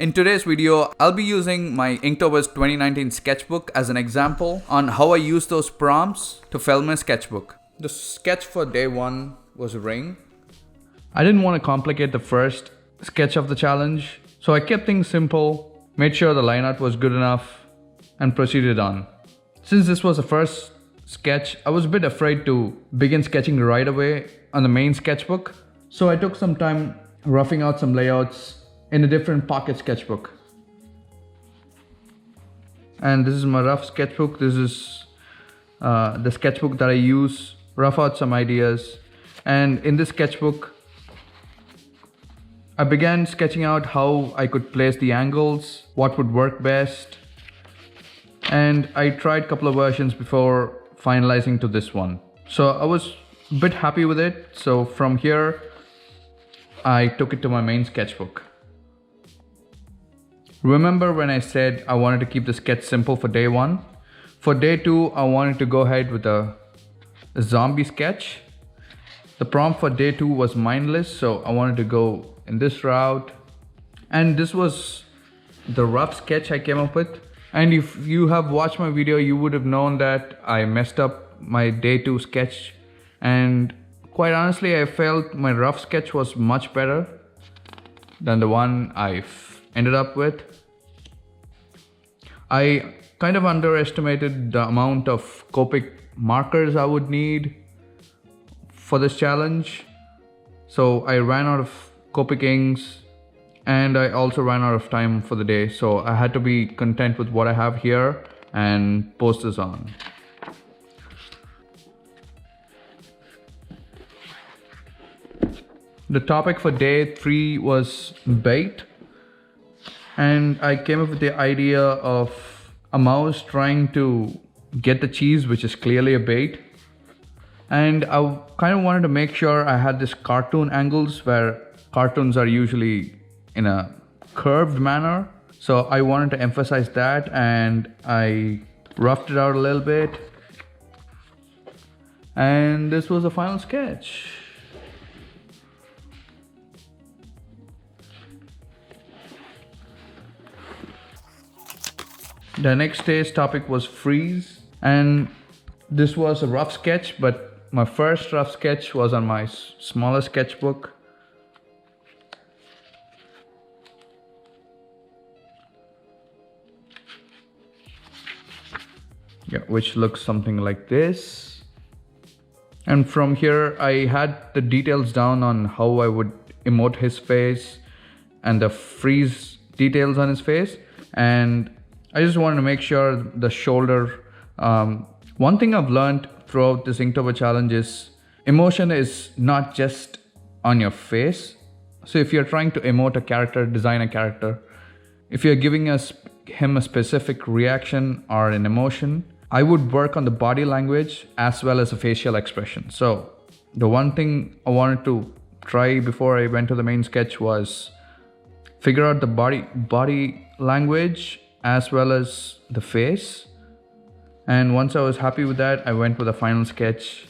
In today's video, I'll be using my Inktober's 2019 sketchbook as an example on how I use those prompts to fill my sketchbook. The sketch for day one was a ring. I didn't want to complicate the first sketch of the challenge, so I kept things simple, made sure the line art was good enough, and proceeded on. Since this was the first sketch, I was a bit afraid to begin sketching right away on the main sketchbook, so I took some time roughing out some layouts in a different pocket sketchbook. And this is my rough sketchbook. This is the sketchbook that I use, rough out some ideas. And in this sketchbook, I began sketching out how I could place the angles, what would work best. And I tried a couple of versions before finalizing to this one. So I was a bit happy with it. So from here, I took it to my main sketchbook. Remember when I said I wanted to keep the sketch simple for day one? For day two, I wanted to go ahead with a zombie sketch. The prompt for day two was Mindless, so I wanted to go in this route. And this was the rough sketch I came up with. And if you have watched my video, you would have known that I messed up my day two sketch. And quite honestly, I felt my rough sketch was much better than the one I ended up with. I kind of underestimated the amount of Copic markers I would need for this challenge. So I ran out of Copic inks and I also ran out of time for the day. So I had to be content with what I have here and post this on. The topic for day three was bait. And I came up with the idea of a mouse trying to get the cheese, which is clearly a bait. And I kind of wanted to make sure I had this cartoon angles where cartoons are usually in a curved manner. So I wanted to emphasize that and I roughed it out a little bit. And this was the final sketch. The next day's topic was freeze, and this was a rough sketch, but my first rough sketch was on my smaller sketchbook. Yeah, which looks something like this. And from here, I had the details down on how I would emote his face and the freeze details on his face. And I just wanted to make sure the shoulder. One thing I've learned throughout this Inktober challenge is emotion is not just on your face. So if you're trying to emote a character, design a character, if you're giving him a specific reaction or an emotion, I would work on the body language as well as the facial expression. So the one thing I wanted to try before I went to the main sketch was figure out the body language as well as the face. And once I was happy with that, I went with the final sketch.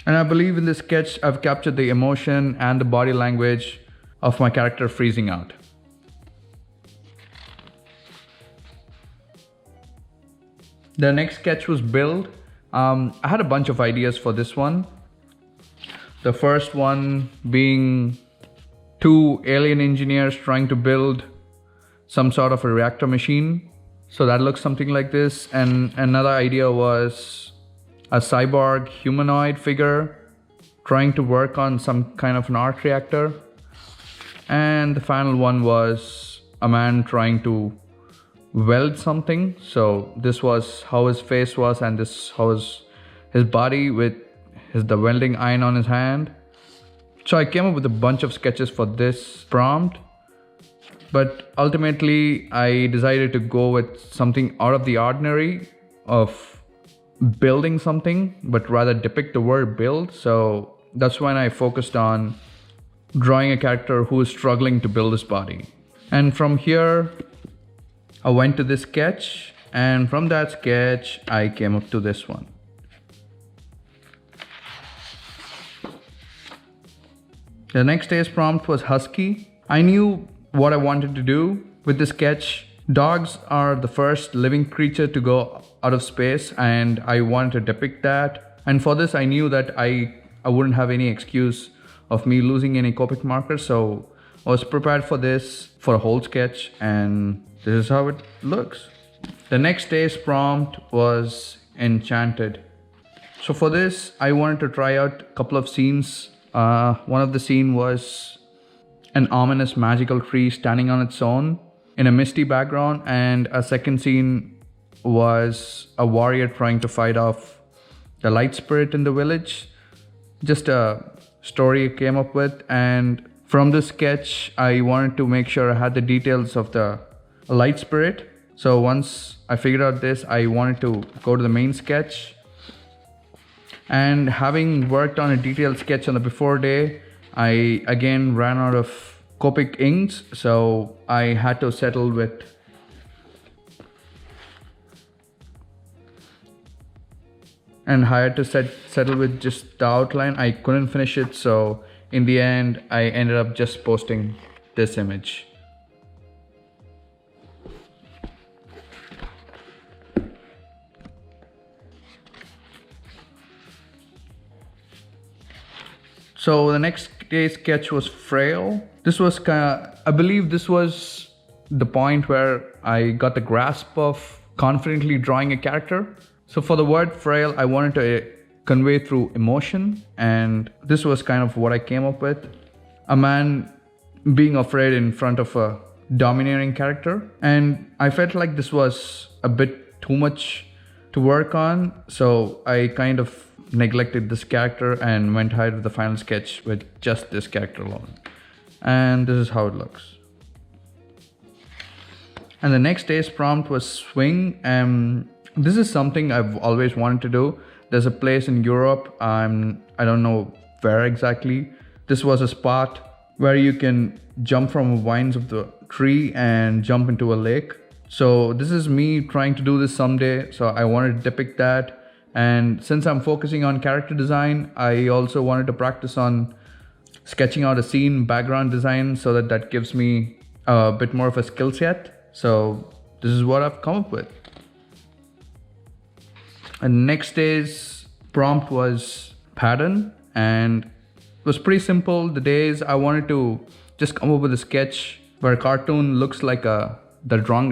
And I believe in this sketch, I've captured the emotion and the body language of my character freezing out. The next sketch was build. I had a bunch of ideas for this one. The first one being two alien engineers trying to build some sort of a reactor machine. So that looks something like this. And another idea was a cyborg humanoid figure trying to work on some kind of an arc reactor. And the final one was a man trying to weld something. So this was how his face was, and this how his body with the welding iron on his hand. So I came up with a bunch of sketches for this prompt. But ultimately, I decided to go with something out of the ordinary of building something, but rather depict the word build. So that's when I focused on drawing a character who is struggling to build his body. And from here, I went to this sketch, and from that sketch, I came up to this one. The next day's prompt was Husky. I knew what I wanted to do, with this sketch. Dogs are the first living creature to go out of space, and I wanted to depict that. And for this, I knew that I wouldn't have any excuse of me losing any Copic markers, so I was prepared for this for a whole sketch, and this is how it looks. The next day's prompt was Enchanted. So for this, I wanted to try out a couple of scenes. One of the scene was an ominous magical tree standing on its own in a misty background, and a second scene was a warrior trying to fight off the light spirit in the village. Just a story I came up with, and from this sketch I wanted to make sure I had the details of the light spirit. So once I figured out this, I wanted to go to the main sketch, and having worked on a detailed sketch on the before day, I again ran out of Copic inks, so I had to settle with settle with just the outline. I couldn't finish it, so in the end I ended up just posting this image. So the next day's sketch was Frail. This was I believe this was the point where I got the grasp of confidently drawing a character. So for the word Frail, I wanted to convey through emotion, and this was kind of what I came up with. A man being afraid in front of a domineering character, and I felt like this was a bit too much to work on, so I kind of neglected this character and went ahead with the final sketch with just this character alone. And this is how it looks. And the next day's prompt was Swing. This is something I've always wanted to do. There's a place in Europe, I don't know where exactly. This was a spot where you can jump from the vines of the tree and jump into a lake. So this is me trying to do this someday, so I wanted to depict that. And since I'm focusing on character design, I also wanted to practice on sketching out a scene background design, so that gives me a bit more of a skill set. So this is what I've come up with. And next day's prompt was Pattern, and it was pretty simple. The days I wanted to just come up with a sketch where a cartoon looks like the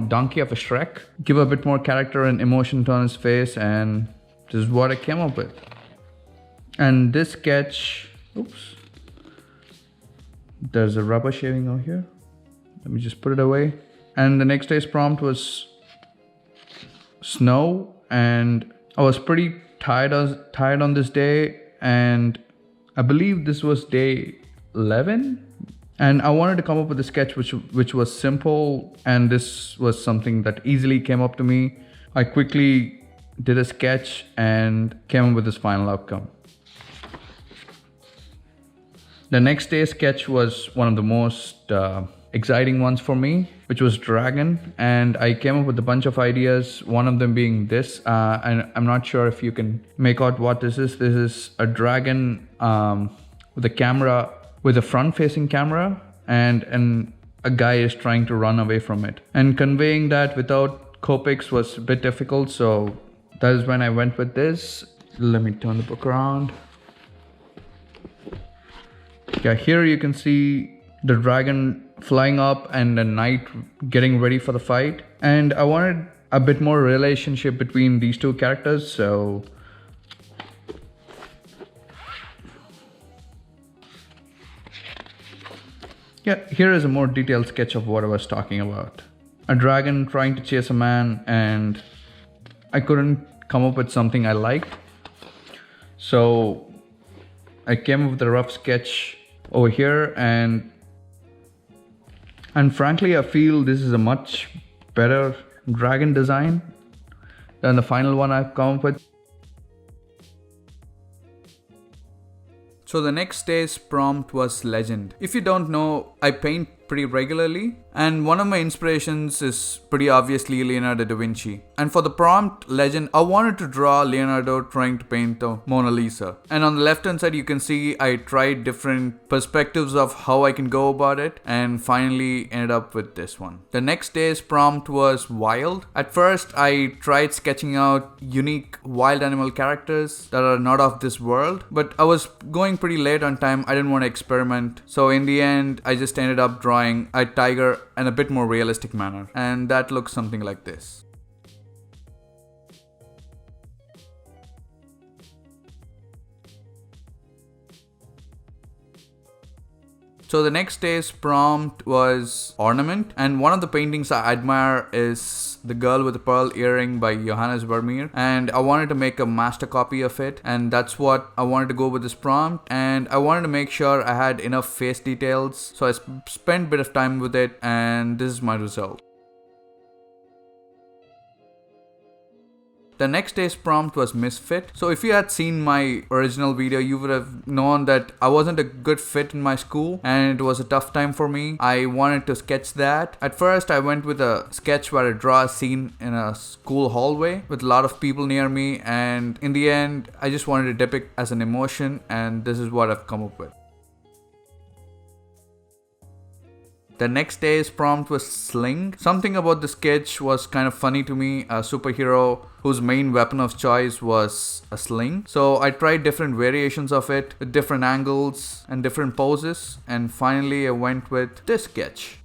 donkey of a Shrek, give a bit more character and emotion to his face, and this is what I came up with. And this sketch, oops, there's a rubber shaving over here. Let me just put it away. And the next day's prompt was Snow, and I was pretty tired on this day, and I believe this was day 11. And I wanted to come up with a sketch which was simple, and this was something that easily came up to me. I quickly did a sketch and came up with this final outcome. The next day's sketch was one of the most exciting ones for me, which was Dragon, and I came up with a bunch of ideas, one of them being this, and I'm not sure if you can make out what this is. This is a dragon with a camera, with a front-facing camera, and a guy is trying to run away from it. And conveying that without Copics was a bit difficult, so that is when I went with this. Let me turn the book around. Yeah, here you can see the dragon flying up and the knight getting ready for the fight. And I wanted a bit more relationship between these two characters, so yeah, here is a more detailed sketch of what I was talking about. A dragon trying to chase a man, and I couldn't come up with something I liked, so I came up with a rough sketch over here, and frankly I feel this is a much better dragon design than the final one I've come up with. So the next day's prompt was Legend. If you don't know, I paint pretty regularly. And one of my inspirations is pretty obviously Leonardo da Vinci. And for the prompt legend, I wanted to draw Leonardo trying to paint the Mona Lisa. And on the left hand side, you can see I tried different perspectives of how I can go about it, and finally ended up with this one. The next day's prompt was wild. At first, I tried sketching out unique wild animal characters that are not of this world, but I was going pretty late on time. I didn't want to experiment. So in the end, I just ended up drawing a tiger in a bit more realistic manner. And that looks something like this. So the next day's prompt was ornament, and one of the paintings I admire is The Girl with the Pearl Earring by Johannes Vermeer, and I wanted to make a master copy of it, and that's what I wanted to go with this prompt. And I wanted to make sure I had enough face details, so I spent a bit of time with it, and this is my result. The next day's prompt was misfit. So if you had seen my original video, you would have known that I wasn't a good fit in my school and it was a tough time for me. I wanted to sketch that. At first, I went with a sketch where I draw a scene in a school hallway with a lot of people near me, and in the end, I just wanted to depict as an emotion, and this is what I've come up with. The next day's prompt was sling. Something about the sketch was kind of funny to me. A superhero whose main weapon of choice was a sling. So I tried different variations of it with different angles and different poses, and finally I went with this sketch.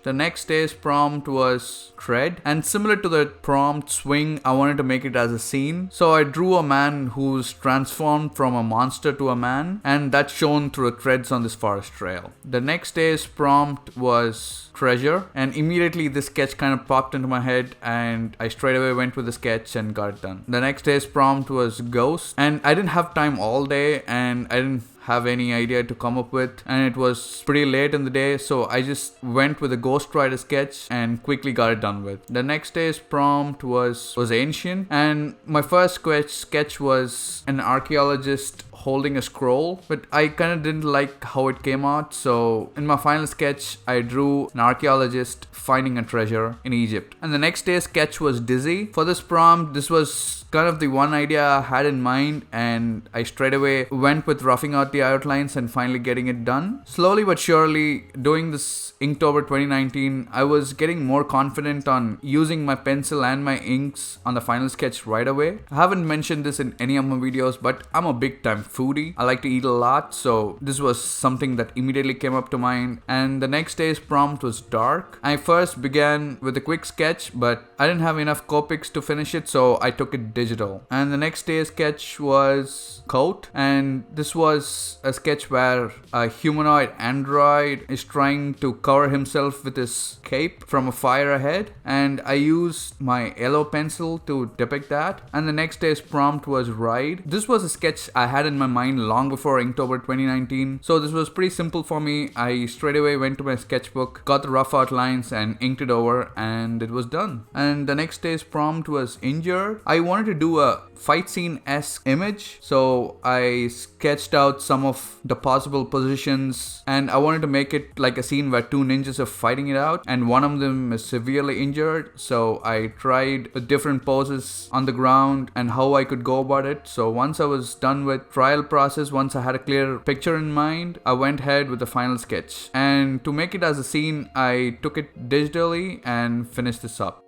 The next day's prompt was tread, and similar to the prompt swing, I wanted to make it as a scene. So I drew a man who's transformed from a monster to a man, and that's shown through the treads on this forest trail. The next day's prompt was treasure, and immediately this sketch kind of popped into my head, and I straight away went with the sketch and got it done. The next day's prompt was ghost, and I didn't have time all day, and I didn't have any idea to come up with, and it was pretty late in the day, so I just went with a Ghost Rider sketch and quickly got it done with. The next day's prompt was ancient, and my first sketch was an archaeologist holding a scroll, but I kind of didn't like how it came out, so in my final sketch I drew an archaeologist finding a treasure in Egypt. And the next day's sketch was dizzy. For this prompt, this was kind of the one idea I had in mind, and I straight away went with roughing out the outlines and finally getting it done. Slowly but surely, doing this Inktober 2019, I was getting more confident on using my pencil and my inks on the final sketch right away. I haven't mentioned this in any of my videos, but I'm a big time foodie. I like to eat a lot, so this was something that immediately came up to mind. And the next day's prompt was dark. I first began with a quick sketch, but I didn't have enough Copics to finish it, so I took it digital. And the next day's sketch was coat, and this was a sketch where a humanoid android is trying to cover himself with his cape from a fire ahead, and I used my yellow pencil to depict that. And the next day's prompt was ride. This was a sketch I had in my mind long before Inktober 2019, so this was pretty simple for me. I straight away went to my sketchbook, got the rough outlines and inked it over, and it was done. And the next day's prompt was injured. I wanted to do a fight scene-esque image, so I sketched out some of the possible positions, and I wanted to make it like a scene where two ninjas are fighting it out and one of them is severely injured. So I tried different poses on the ground and how I could go about it. So once I was done with trial process, once I had a clear picture in mind, I went ahead with the final sketch. And to make it as a scene, I took it digitally and finished this up.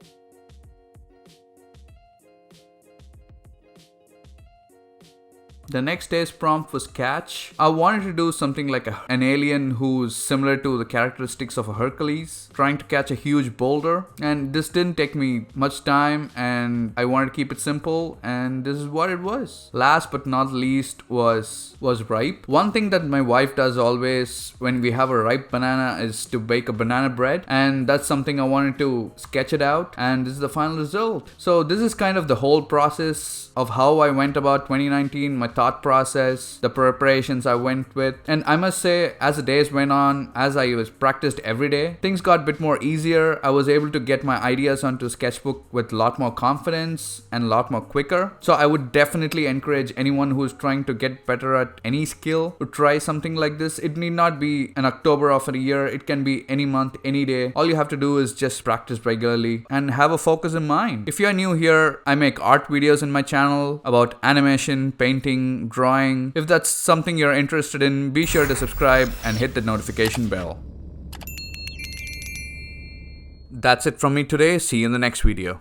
The next day's prompt was catch. I wanted to do something like an alien who's similar to the characteristics of a Hercules, trying to catch a huge boulder. And this didn't take me much time, and I wanted to keep it simple, and this is what it was. Last but not least was ripe. One thing that my wife does always when we have a ripe banana is to bake a banana bread, and that's something I wanted to sketch it out, and this is the final result. So this is kind of the whole process of how I went about 2019, my thoughts thought process, the preparations I went with. And I must say, as the days went on, as I was practiced every day, things got a bit more easier. I was able to get my ideas onto Sketchbook with a lot more confidence and a lot more quicker. So I would definitely encourage anyone who's trying to get better at any skill to try something like this. It need not be an October of a year. It can be any month, any day. All you have to do is just practice regularly and have a focus in mind. If you're new here, I make art videos in my channel about animation, painting, drawing. If that's something you're interested in, be sure to subscribe and hit the notification bell. That's it from me today. See you in the next video.